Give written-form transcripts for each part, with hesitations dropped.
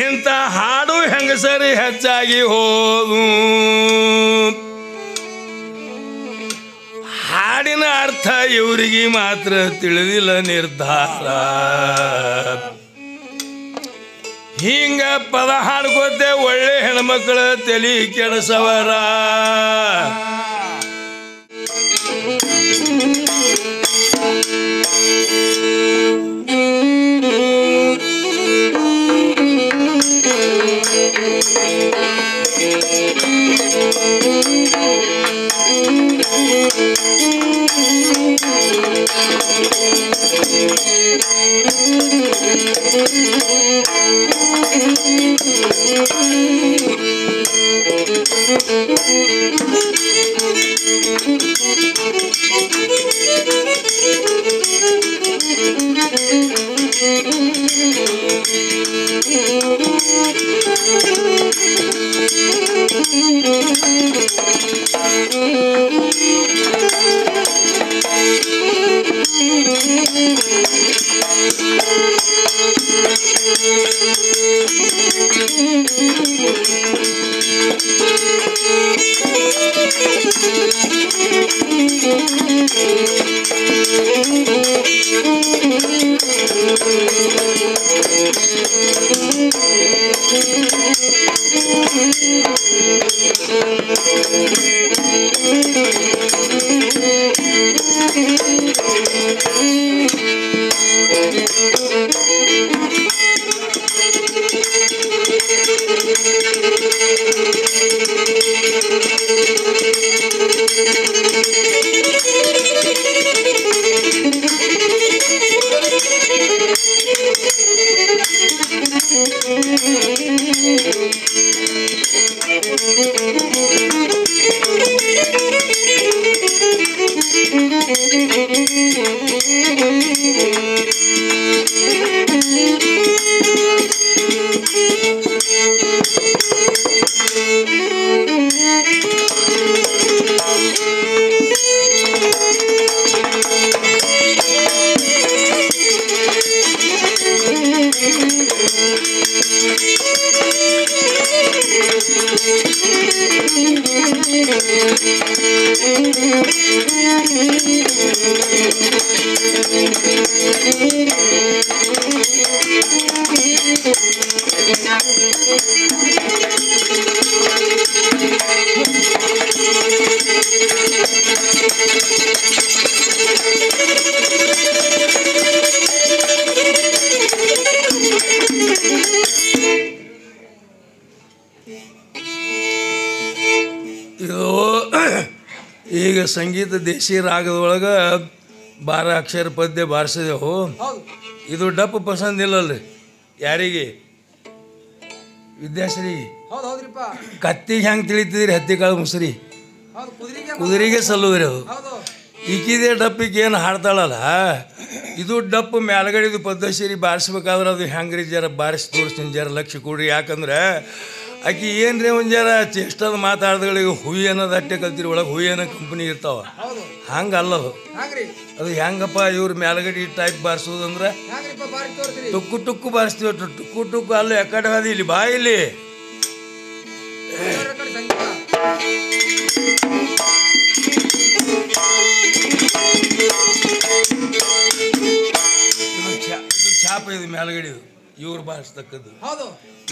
ಇಂಥ ಹಾಡು ಹೆಂಗಸರಿ ಹೆಚ್ಚಾಗಿ ಹೋದು ಹಾಡಿನ ಅರ್ಥ ಇವರಿಗೆ ಮಾತ್ರ ತಿಳಿದಿಲ್ಲ ನಿರ್ಧಾರ ಹಿಂಗ ಪದ ಹಾಡ್ಕೋತೆ ಒಳ್ಳೆ ಹೆಣ್ಮಕ್ಳ ತಲಿ ಕೆಡಸವರ ಈಗ ಸಂಗೀತ ದೇಶಿ ರಾಗದೊಳಗೆ 12 ಅಕ್ಷರ ಪದ್ಯ ಬಾರಿಸಿದೆವು. ಇದು ಡಪ್ಪು ಪಸಂದ್ ಇಲ್ಲಲ್ರಿ ಯಾರಿಗೆ? ವಿದ್ಯಾಶ್ರೀ ಕತ್ತಿಗೆ ಹೆಂಗೆ ತಿಳಿತಿದ್ರಿ? ಹತ್ತಿ ಕಾಳು ಮುಸ್ರಿ ಕುದುರೆಗೆ ಸಲ್ಲುದ್ರಿ ಅದು. ಈಕಿದೆ ಡಪ್ಪಿಗೆ ಏನು ಹಾಡ್ತಾಳಲ್ಲ, ಇದು ಡಪ್ಪು ಮ್ಯಾಲ್ಗಡಿದು ಪದ್ಧತಿ ಬಾರಿಸ್ಬೇಕಾದ್ರೆ ಅದು ಹೆಂಗ್ರಿ ಜರ ಬಾರಿಸಿ ತೋರಿಸ್ತೀನಿ, ಜರ ಲಕ್ಷ್ಯ ಕೊಡ್ರಿ. ಯಾಕಂದ್ರೆ ಆಕಿ ಏನ್ರಿ ಒಂದು ಜರ ಚೇಷ್ಟದ ಮಾತಾಡ್ದಗಳಿಗೆ ಹುಯಿ ಅನ್ನೋದು ಅಟ್ಟೆ ಕಲ್ತಿರಿ. ಒಳಗೆ ಹುಯಿ ಅನ್ನೋ ಕಂಪ್ನಿ ಇರ್ತಾವ, ಹಂಗಲ್ಲ ಅದು ಹೆಂಗಪ್ಪ ಇವ್ರ ಮ್ಯಾಲ್ಗಡಿ type ಬಾರಿಸೋದಂದ್ರೆ tuk tuk ಬಾರಿಸ್ತೀವಿ. Tuk tuk ಅಲ್ಲ ಎಕಡೆ ಅದು ಇಲ್ಲಿ ಬಾ ಇಲ್ಲಿ ಇದು ಚಾಪ ಇದು ಮ್ಯಾಲ್ಗಡಿದು ಇವ್ರು ಬಾರಿಸ್ತಕ್ಕದ್ದು.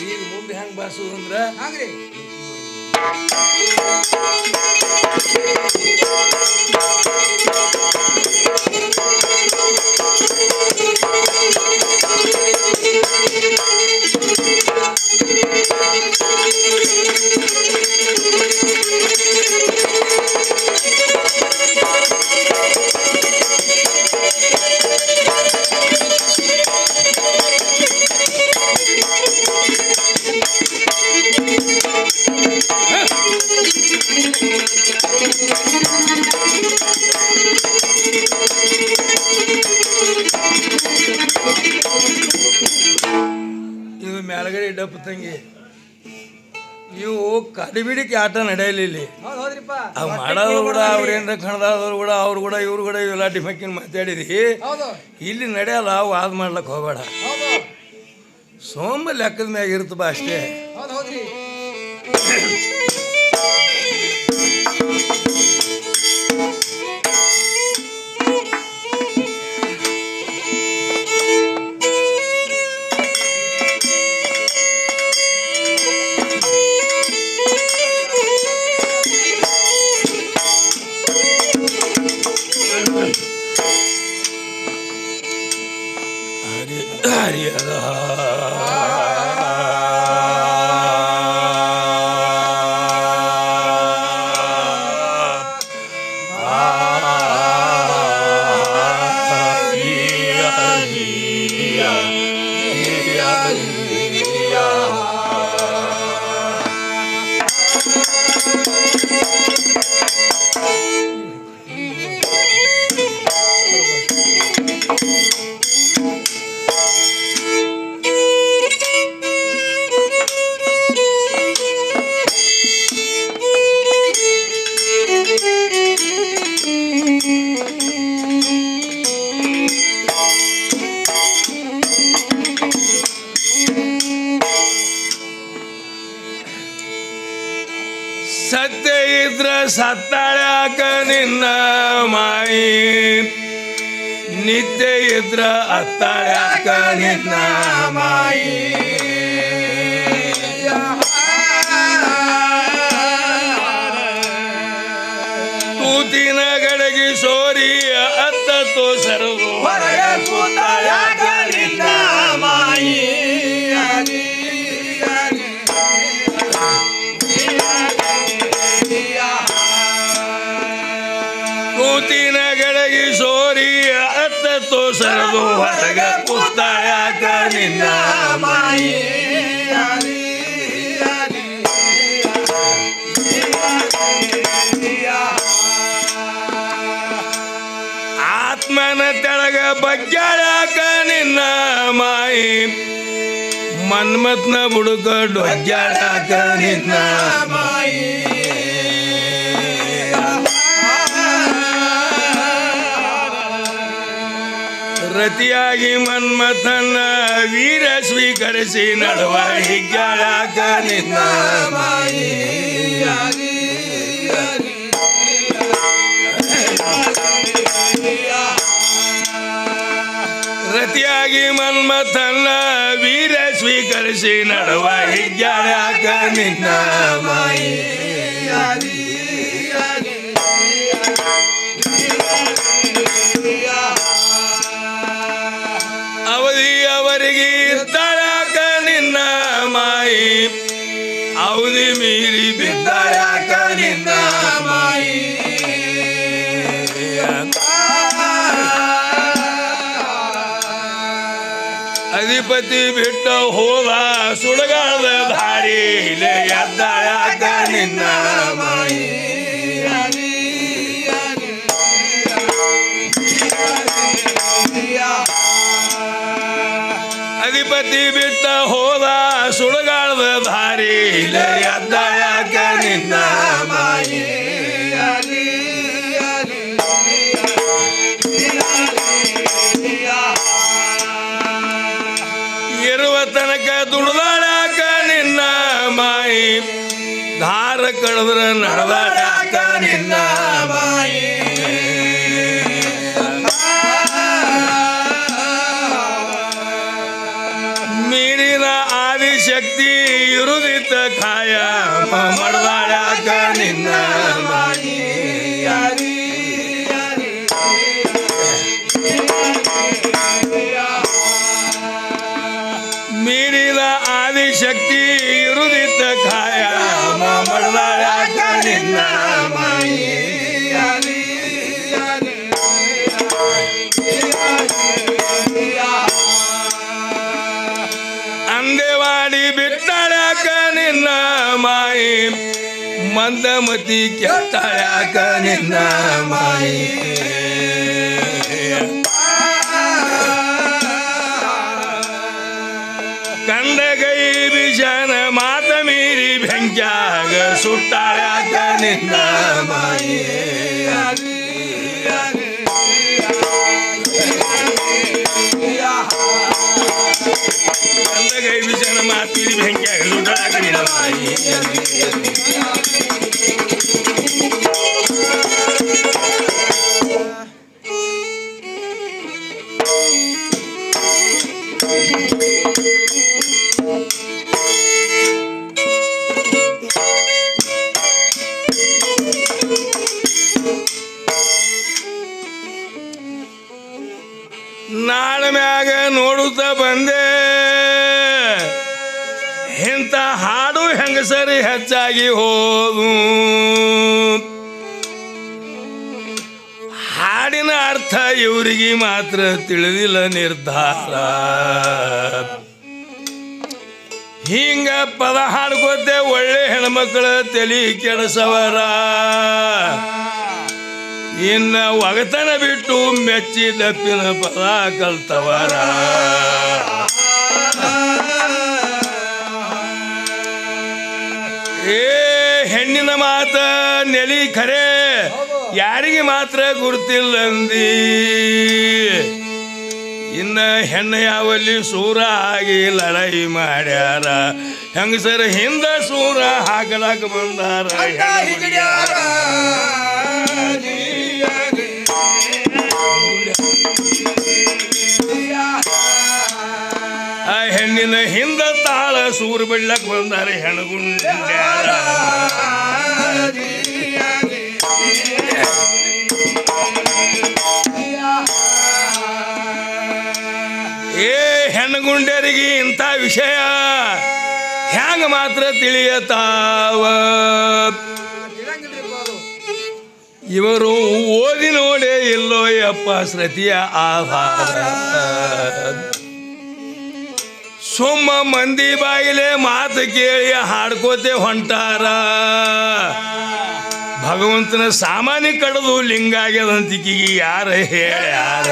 ಈಗ ಮುಂದೆ ಹೆಂಗೆ ಬಾರಿಸೋದಂದ್ರೆ ಇದು ಮ್ಯಾಲ್ಗಡೆ ಡಪ್ಪು ತಂಗಿ. ಇವು ಕಡಿಬಿಡಿಕೆ ಆಟ ನಡೆಯಲಿಲ್ಲ. ಅವು ಮಾಡೋರು ಕೂಡ ಅವ್ರೇನ್ರ ಕಣದವ್ರು ಕೂಡ ಅವ್ರು ಕೂಡ ಇವ್ರು ಕೂಡ ಇವೆಲ್ಲ ಡಿಮಕ್ಕಿನ ಮಾತಾಡಿದಿ. ಇಲ್ಲಿ ನಡೆಯಲ್ಲ, ವಾದ ಮಾಡ್ಲಕ್ಕೆ ಹೋಗಬೇಡ. ಸೋಮ ಲೆಕ್ಕದ ಮ್ಯಾಗ ಇರ್ತಪ್ಪ ಅಷ್ಟೇ. ಹೌದ್ರಿ ಸತ್ಯ ಇದ್ರ ಸತ್ತಾಳ್ಯಾಕ ನಿನ್ನ ಮಾಯಿ, ನಿತ್ಯ ಇದ್ರ ಅತ್ತಾಳ್ಯಾಕ ನಿನ್ನ ಮಾಯಿ. ತೂತಿನ ಗಡಗಿ ಸೋರಿ ಅತ್ತ ತೋಸರದು ಹೊರಗೆ ಕೂತಾಳ್ಯಾಕ ನಿನ್ನ ಮಾಯಿ. ತೂತಿನ ಗಡಗಿ ಸೋರಿ ಅತ್ತ ತೋಸರದು ಹೊರಗೆ ಕೂತಾಳ್ಯಾಕ ನಿನ್ನ ಮಾಯಿ. ಆತ್ಮನ ತೆಳಗ ಬಗ್ಗ್ಯಾಳ್ಯಾಕ ನಿನ್ನ ಮಾಯಿ, ಮನ್ಮತ್ನ ಬುಡುಕ ಡೊಗ್ಗ್ಯಾಳ್ಯಾಕ ನಿನ್ನ ಮಾಯಿ. ರತಿಯಾಗಿ ಮನ್ಮಥನ ವೀರ ಸ್ವೀಕರಿಸಿ ನಡುವ ಹಿಗ್ಗ್ಯಾಳ್ಯಾಕ ನಿನ್ನ ಮಾಯಿ. ರತಿಯಾಗಿ ಮನ್ಮಥನ ವೀರ ಸ್ವೀಕರಿಸಿ ನಡುವ ಹಿಗ್ಗ್ಯಾಳ್ಯಾಕ ನಿನ್ನ ಮಾಯಿ. ಅವಧಿ ಅವರಿಗೆ ಇರ್ತಾಳ್ಯಾಕ ನಿನ್ನ ಮಾಯಿ, ಅವಧಿ ಮೀರಿ ಬಿದ್ದಾಳ್ಯಾಕ ನಿನ್ನ ಮಾಯಿ. ಅಧಿಪತಿ ಬಿಟ್ಟ ಹೋದ ಸುಡಗಾಳದ ದಾರಿ ಎದ್ದಾಳ್ಯಾಕ ನಿನ್ನ ಮಾಯಿ. ಅಧಿಪತಿ ಬಿಟ್ಟ ಹೋದ ಸುಡಗಾಳದ ದಾರಿ ಎದ್ದಾಳ್ಯಾಕ ನಿನ್ನ ಮಾಯಿ. ಇರುವ ತನಕ ದುಡ್ದಾಳ್ಯಾಕ ನಿನ್ನ ಮಾಯಿ, ಧಾರ ಕಳೆದ್ರ ನಡೆದಾಳ್ಯಾಕ ನಿನ್ನ ಮಾಯಿ. ಮೀರಿನ ಆದಿಶಕ್ತಿ ಇರುದಿತ್ತ ಕಾಯ ಮಡ್ದಾಳ್ಯಾಕ ನಿನ್ನ ಮಾಯಿ. ಮೀರಿದ ಆದಿಶಕ್ತಿ ಇರುದಿತ್ತ ಕಾಯ ಮಡ್ದಾಳ್ಯಾಕ ನಿನ್ನ ಮಾಯಿ. ಅಂದೇವಾಡಿ ಬಿಟ್ಟಾಳ್ಯಾಕ ನಿನ್ನ ಮಾಯಿ, ಮಂದಮತಿ ಕೆಟ್ಟಾಳ್ಯಾಕ ನಿನ್ನ ಮಾಯಿ. ಕಂಡಗೈ ಬಿಜನ ಮಾತ ಮೀರಿ ಬೆಂಕ್ಯಾಗ ಸುಟ್ಟಾಳ್ಯಾಕ ನಿನ್ನ ಮಾಯಿ. ಗೈ ವಿಜಯನ ಮಾತಿರಿ ಬೆಂಕಿಯಾಗ ಸುಡಾಕ ನಿನ್ನ ಮಾಯಿ ನಾಳ ಮ್ಯಾಗ ನೋಡುತ್ತಾ ಬಂದೆ ಇಂಥ ಹಾಡು ಹೆಂಗಸರಿ ಹೆಚ್ಚಾಗಿ ಹೋದು ಹಾಡಿನ ಅರ್ಥ ಇವರಿಗೆ ಮಾತ್ರ ತಿಳಿದಿಲ್ಲ ನಿರ್ಧಾರ ಹಿಂಗ ಪದ ಹಾಡ್ಕೋತೆ ಒಳ್ಳೆ ಹೆಣ್ಮಕ್ಳ ತಲಿ ಕೆಡಸವರ ಇನ್ನ ಒಗತನ ಬಿಟ್ಟು ಮೆಚ್ಚಿ ದಪ್ಪಿನ ಪದ ಕಲ್ತವರ ಹೆಣ್ಣಿನ ಮಾತ ನೆಲಿ ಖರೆ ಯಾರಿಗೆ ಮಾತ್ರ ಗುರುತಿಲ್ಲಂದಿ ಇನ್ನ ಹೆಣ್ಣು ಯಾವಲ್ಲಿ ಸೂರ ಆಗಿ ಲಡಾಯಿ ಮಾಡ್ಯಾರ ಹೆಂಗಸರ ಹಿಂದ ಸೂರ ಹಾಕಲಾಕ ಬಂದಾರ ಆ ಹೆಣ್ಣಿನ ಹಿಂದ ತಾಳ ಸೂರು ಬಿಡ್ಲಕ್ ಬಂದಾರ ಹೆಣಗುಂಡ್ಯಾರ ಹೆಣ್ಣುಗುಂಡ್ಯರಿಗೆ ಇಂಥ ವಿಷಯ ಹ್ಯಾಂಗ ಮಾತ್ರ ತಿಳಿಯತಾವ ಇವರು ಓದಿ ನೋಡೇ ಇಲ್ಲೋ ಯಪ್ಪ ಶ್ರುತಿಯ ಆಧಾರ ಸುಮ್ಮ ಮಂದಿ ಬಾಯಿಲೆ ಮಾತು ಕೇಳಿ ಹಾಡ್ಕೋತೆ ಹೊಂಟಾರ ಭಗವಂತನ ಸಾಮಾನ್ಯ ಕಡದು ಲಿಂಗಾಗ್ಯದಂತಿಕಿಗೆ ಯಾರ ಹೇಳ್ಯಾರ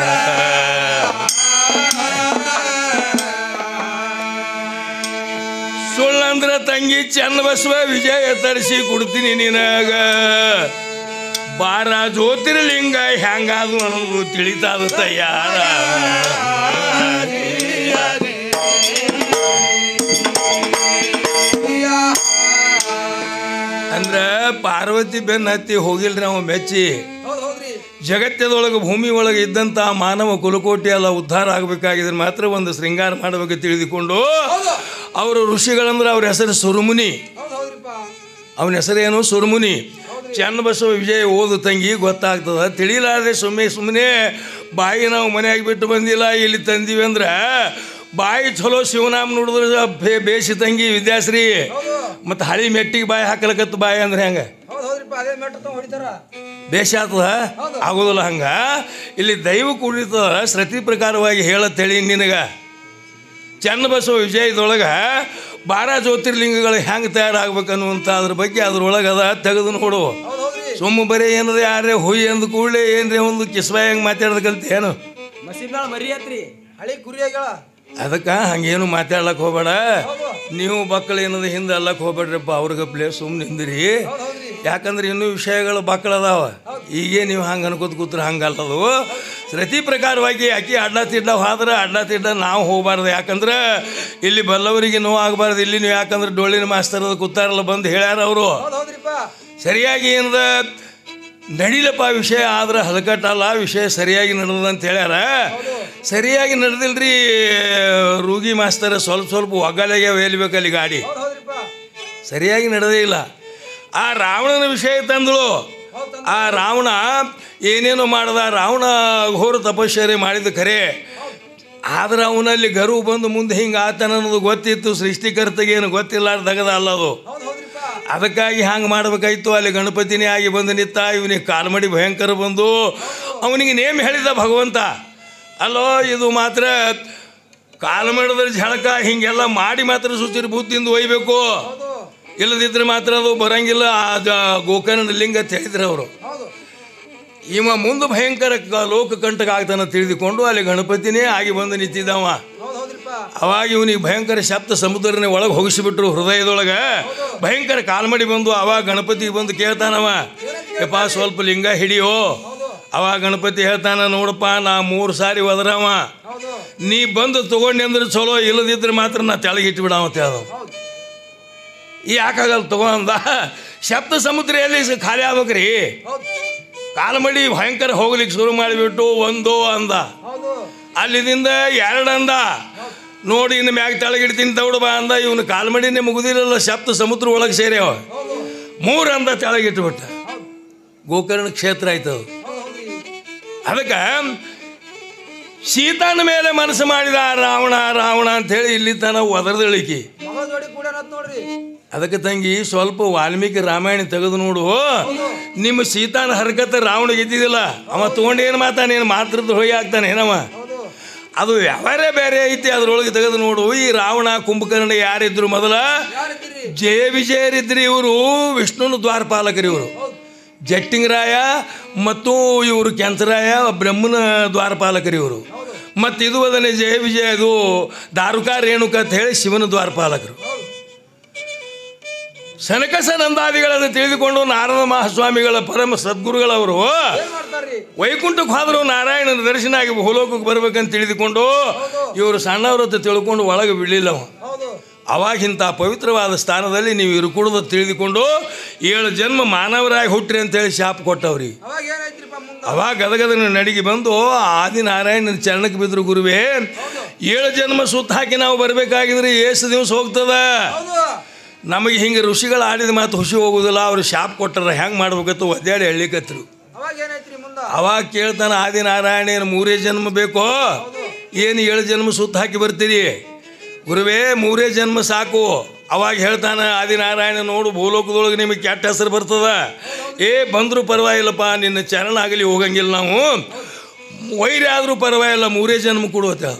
ಸುಳ್ಳಂದ್ರ ತಂಗಿ ಚನ್ನಬಸವ ವಿಜಯ ತರಿಸಿ ಕೊಡ್ತೀನಿ ನಿನಗ ಬಾರ ಜ್ಯೋತಿರ್ಲಿಂಗ ಹ್ಯಾಂಗಾದು ಅನ್ನೋದು ತಿಳಿತಾದ ತಯಾರ ಅಂದ್ರ ಪಾರ್ವತಿ ಬೆನ್ನ ಹತ್ತಿ ಹೋಗಿಲ್ರಿ ಅವ ಮೆಚ್ಚಿ ಜಗತ್ತದೊಳಗೆ ಭೂಮಿ ಒಳಗೆ ಇದ್ದಂಥ ಮಾನವ ಕುಲಕೋಟಿ ಎಲ್ಲ ಉದ್ಧಾರ ಆಗಬೇಕಾಗಿದ್ರೆ ಮಾತ್ರ ಒಂದು ಶೃಂಗಾರ ಮಾಡಬೇಕು ತಿಳಿದುಕೊಂಡು ಅವರು ಋಷಿಗಳಂದ್ರೆ ಅವ್ರ ಹೆಸರು ಸುರುಮುನಿ ಅವನ ಹೆಸರೇನು ಸುರುಮುನಿ ಚನ್ನಬಸವ ವಿಜಯ ಓದು ತಂಗಿ ಗೊತ್ತಾಗ್ತದ ತಿಳಿಲಾರ್ದೆ ಸುಮ್ಮನೆ ಬಾಯಿ ನಾವು ಮನೆಯಾಗಿ ಬಿಟ್ಟು ಬಂದಿಲ್ಲ ಇಲ್ಲಿ ತಂದೀವಿ ಅಂದ್ರೆ ಬಾಯಿ ಚಲೋ ಶಿವನಾಮ ನೋಡಿದ್ರೆ ಬೇಸಿ ತಂಗಿ ವಿದ್ಯಾಶ್ರೀ ಮತ್ತು ಹಳಿ ಮೆಟ್ಟಿಗೆ ಬಾಯಿ ಹಾಕಲಕತ್ತು ಬಾಯಿ ಅಂದ್ರೆ ಹೆಂಗೆ ಬೇಷ ಆಗ್ತದ ಆಗೋದಿಲ್ಲ ಹಂಗ ಇಲ್ಲಿ ದೈವ ಕುಡಿತದ ಶ್ರುತಿ ಪ್ರಕಾರವಾಗಿ ಹೇಳತ್ತೇಳಿ ನಿನಗ ಚನ್ನಬಸವ ವಿಜಯದೊಳಗೆ 12 ಜ್ಯೋತಿರ್ಲಿಂಗಗಳು ಹೆಂಗೆ ತಯಾರಾಗಬೇಕನ್ನುವಂಥ ಅದ್ರ ಬಗ್ಗೆ ಅದ್ರೊಳಗೆ ಅದ ತೆಗೆದು ನೋಡು ಸುಮ್ಮ ಬರೀ ಏನದ ಯಾರೇ ಹುಯಿ ಅಂದ ಕೂಡಲೇ ಏನ್ರಿ ಒಂದು ಕಿಸ್ಬಾಯಿ ಹೆಂಗೆ ಮಾತಾಡೋದಕ್ಕಂತ ಏನು ಅದಕ್ಕೆ ಹಂಗೇನು ಮಾತಾಡ್ಲಕ್ಕೆ ಹೋಗ್ಬೇಡ ನೀವು ಮಕ್ಕಳು ಏನದ ಹಿಂದೆ ಅಲ್ಲಕ್ಕೆ ಹೋಗ್ಬೇಡ್ರಪ್ಪ ಅವ್ರಿಗೆ ಪ್ಲೇಸ್ ಸುಮ್ಮನೆ ನಿಂದಿರಿ ಯಾಕಂದ್ರೆ ಇನ್ನೂ ವಿಷಯಗಳು ಮಕ್ಕಳದಾವ ಈಗೇ ನೀವು ಹಂಗೆ ಅನ್ಕೋತ ಕೂತ್ರೆ ಹಂಗಲ್ಲದು ಶ್ರುತಿ ಪ್ರಕಾರವಾಗಿ ಆಕಿ ಅಡ್ಡ ಹೋದ್ರೆ ನಾವು ಹೋಗಬಾರ್ದು ಯಾಕಂದ್ರೆ ಇಲ್ಲಿ ಬಲ್ಲವರಿಗೆ ನೋವು ಆಗಬಾರ್ದು ಇಲ್ಲಿ ನೀವು ಯಾಕಂದ್ರೆ ಡೊಳ್ಳಿನ ಮಾಸ್ತರದ ಕೂತಾರಲ್ಲ ಬಂದು ಹೇಳ್ಯಾರ ಅವರು ಸರಿಯಾಗಿ ಏನದ ನಡಿಲಪ್ಪ ವಿಷಯ ಆದ್ರೆ ಹದಕಟ್ಟಲ್ಲ ವಿಷಯ ಸರಿಯಾಗಿ ನಡೆದ ಅಂತ ಹೇಳ್ಯಾರ ಸರಿಯಾಗಿ ನಡೆದಿಲ್ರಿ ರೂಗಿ ಮಾಸ್ತರ ಸ್ವಲ್ಪ ಒಗ್ಗಲೆಗೆ ವೇಲ್ಬೇಕಲ್ಲಿ ಗಾಡಿ ಸರಿಯಾಗಿ ನಡೆದೇ ಇಲ್ಲ ಆ ರಾವಣನ ವಿಷಯ ತಂದಳು ಆ ರಾವಣ ಏನೇನು ಮಾಡ್ದ ರಾವಣ ಘೋರ ತಪಶ್ಚರ್ಯ ಮಾಡಿದ ಖರೆ ಆದ್ರೆ ಅವನಲ್ಲಿ ಗರು ಬಂದು ಮುಂದೆ ಹಿಂಗೆ ಆತನ ಅನ್ನೋದು ಗೊತ್ತಿತ್ತು ಸೃಷ್ಟಿಕರ್ತಗೇನು ಗೊತ್ತಿಲ್ಲಾರ್ದಗದ ಅಲ್ಲದು ಅದಕ್ಕಾಗಿ ಹಂಗೆ ಮಾಡ್ಬೇಕಾಯ್ತು ಅಲ್ಲಿ ಗಣಪತಿನೇ ಆಗಿ ಬಂದು ನಿಂತ ಇವನಿಗೆ ಕಾಲ್ಮಡಿ ಭಯಂಕರ ಬಂದು ಅವನಿಗೆ ನೇಮ್ ಹೇಳಿದ ಭಗವಂತ ಅಲ್ಲೋ ಇದು ಮಾತ್ರ ಕಾಲ್ಮಡದ ಝಳಕ ಹಿಂಗೆಲ್ಲ ಮಾಡಿ ಮಾತ್ರ ಸುಚಿರ ಬುದ್ಧಿಯಿಂದ ಒಯ್ಬೇಕು ಇಲ್ಲದಿದ್ರೆ ಮಾತ್ರ ಅದು ಬರಂಗಿಲ್ಲ ಆ ಗೋಕರ್ಣ ಲಿಂಗ ಅಂತ ಹೇಳಿದ್ರು ಅವರು ಇವ ಮುಂದೆ ಭಯಂಕರ ಲೋಕ ಕಂಟಕ ಆಗ್ತಾನ ತಿಳಿದುಕೊಂಡು ಅಲ್ಲಿ ಗಣಪತಿನೇ ಆಗಿ ಬಂದು ನಿಂತಿದ್ದವ ಅವಾಗ ಇವನಿಗೆ ಭಯಂಕರ ಶಬ್ದ ಸಮುದ್ರನೇ ಒಳಗೆ ಹೋಗಿಸಿಬಿಟ್ರು ಹೃದಯದೊಳಗೆ ಭಯಂಕರ ಕಾಲ್ಮಡಿ ಬಂದು ಅವಾಗ ಗಣಪತಿಗೆ ಬಂದು ಕೇಳ್ತಾನವ ಯಪ್ಪ ಸ್ವಲ್ಪ ಲಿಂಗ ಹಿಡಿಯೋ ಅವಾಗ ಗಣಪತಿ ಹೇಳ್ತಾನ ನೋಡಪ್ಪ ನಾ 3 ಸಾರಿ ಒದರವ ನೀ ಬಂದು ತಗೊಂಡು ಅಂದ್ರೆ ಚಲೋ, ಇಲ್ಲದಿದ್ರೆ ಮಾತ್ರ ನಾ ತೆಳಗಿಟ್ಟು ಬಿಡ ಅಂತ ಹೇಳ್ದ. ಹೌದು ಯಾಕಾಗಲ್ಲ ತಗೊಂಡ. ಸಪ್ತ ಸಮುದ್ರ ಎಲ್ಲಿ ಖಾಲಿ ಆಗ್ಬೇಕ್ರಿ. ಹೌದು ಕಾಲ್ಮಡಿ ಭಯಂಕರ ಹೋಗ್ಲಿಕ್ಕೆ ಶುರು ಮಾಡಿಬಿಟ್ಟು 1 ಅಂದ, ಹೌದು ಅಲ್ಲಿದಿಂದ 2 ಅಂದ. ನೋಡಿ ಇನ್ನು ಮ್ಯಾಗ ತೆಳಗಿಡ್ತೀನಿ ತಗೊಡು ಬಾ ಅಂದ. ಇವನು ಕಾಲ್ಮಡಿನೇ ಮುಗುದಿರಲ್ಲ, ಸಪ್ತ ಸಮುದ್ರ ಒಳಗೆ ಸೇರ್ಯಾವ. ಹೌದು 3 ಅಂದ ತೆಳಗಿಟ್ಬಿಟ್ಟ. ಹೌದು ಗೋಕರ್ಣ ಕ್ಷೇತ್ರ ಆಯ್ತು. ಹೌದ್ರಿ ಅದಕ್ಕೆ ಸೀತಾನ ಮೇಲೆ ಮನಸ್ಸು ಮಾಡಿದ ರಾವಣ ರಾವಣ ಅಂಥೇಳಿ ಇಲ್ಲಿ ತನ ಒದರ್ದಳಿಕೆ. ಮಗಳ ಜೋಡಿ ಕೂಡ ನೋಡ್ರಿ. ಅದಕ್ಕೆ ತಂಗಿ ಸ್ವಲ್ಪ ವಾಲ್ಮೀಕಿ ರಾಮಾಯಣ ತೆಗೆದು ನೋಡು. ನಿಮ್ಮ ಸೀತಾನ ಹರಕತ್ತ ರಾವಣ ಗೆದ್ದಿದ್ದಿಲ್ಲ, ಅವ ತೊಗೊಂಡೇನು ಮಾತಾನೇನು ಮಾತ್ರದ್ದು ಹೋಗಿ ಆಗ್ತಾನೆ ಏನವ. ಹೌದು ಅದು ಯಾವರೇ ಬೇರೆ ಐತಿ, ಅದ್ರೊಳಗೆ ತೆಗೆದು ನೋಡು. ಈ ರಾವಣ ಕುಂಭಕರ್ಣ ಯಾರಿದ್ರು ಮೊದಲ? ಯಾರಿದ್ದೀರಿ? ಜಯ ವಿಜಯರಿದ್ರಿ. ಇವರು ವಿಷ್ಣುನ ದ್ವಾರಪಾಲಕರು. ಇವರು ಹೌದು ಜಟ್ಟಿಂಗರಾಯ ಮತ್ತು ಇವರು ಕೆಂಚರಾಯ ಬ್ರಹ್ಮನ ದ್ವಾರಪಾಲಕರು ಇವರು. ಹೌದು ಮತ್ತು ಇದು ಅದನ್ನೇ ಜಯ ವಿಜಯ, ಇದು ದಾರುಕಾ ರೇಣುಕ ಅಂತ ಹೇಳಿ ಶಿವನ ದ್ವಾರಪಾಲಕರು. ಹೌದು ಸನಕಸ ನಂದಾದಿಗಳನ್ನು ತಿಳಿದುಕೊಂಡು ನಾರದ ಮಹಾಸ್ವಾಮಿಗಳ ಪರಮ ಸದ್ಗುರುಗಳವರು ಏನ್ ಮಾಡ್ತಾರ್ರಿ? ವೈಕುಂಠಕ್ಕೆ ಹೋದ್ರು ನಾರಾಯಣನ ದರ್ಶನ ಆಗಿ ಭೂಲೋಕಕ್ಕೆ ಬರ್ಬೇಕಂತ ತಿಳಿದುಕೊಂಡು ಇವರು ಸಣ್ಣವ್ರತ್ತ ತಿಳ್ಕೊಂಡು ಒಳಗೆ ಬಿಡಲಿಲ್ಲ. ಹೌದು ಅವಾಗಿಂತ ಪವಿತ್ರವಾದ ಸ್ಥಾನದಲ್ಲಿ ನೀವು ಇರುಕೂಡದ ತಿಳಿದುಕೊಂಡು 7 ಜನ್ಮ ಮಾನವರಾಗಿ ಹುಟ್ಟ್ರಿ ಅಂತೇಳಿ ಶಾಪ ಕೊಟ್ಟವ್ರಿ. ಅವಾಗ ಏನಾಯ್ತ್ರಿಪ್ಪ ಮುಂದೆ? ಅವಾಗ ಗದಗದನ ನಡಿಗೆ ಬಂದು ಆದಿನಾರಾಯಣನ ಚರಣಕ್ಕೆ ಬಿದ್ರು. ಗುರುವೇ, 7 ಜನ್ಮ ಸುತ್ತ ಹಾಕಿ ನಾವು ಬರಬೇಕಾಗಿದ್ರೆ ಎಷ್ಟು ದಿವಸ ಹೋಗ್ತದ? ಹೌದು ನಮಗೆ ಹಿಂಗೆ ಋಷಿಗಳು ಆಡಿದ ಮಾತು ಹುಷಿ ಹೋಗುದಿಲ್ಲ. ಅವರು ಶಾಪ ಕೊಟ್ಟರ ಹೆಂಗೆ ಮಾಡ್ಬೇಕತ್ತು ಒದ್ದಾಡಿ ಹಳ್ಳಿಕತ್ರು. ಅವಾಗ ಏನಾಯ್ತ್ರಿ ಮುಂದೆ? ಅವಾಗ ಕೇಳ್ತಾನೆ ಆದಿನಾರಾಯಣ 3 ಜನ್ಮ ಬೇಕೋ, ಏನು 7 ಜನ್ಮ ಸುತ್ತ ಹಾಕಿ ಬರ್ತೀರಿ? ಗುರುವೇ 3 ಜನ್ಮ ಸಾಕು. ಅವಾಗ ಹೇಳ್ತಾನೆ ಆದಿನಾರಾಯಣ, ನೋಡು ಭೂಲೋಕದೊಳಗೆ ನಿಮಗೆ ಕೆಟ್ಟ ಹೆಸರು ಬರ್ತದ. ಬಂದರೂ ಪರವಾಗಿಲ್ಲಪ್ಪ, ನಿನ್ನ ಚರಣ ಆಗಲಿ ಹೋಗಂಗಿಲ್ಲ, ನಾವು ವೈರ್ಯ ಆದರೂ ಪರವಾಗಿಲ್ಲ, 3 ಜನ್ಮ ಕೊಡುವತ್ತೆ.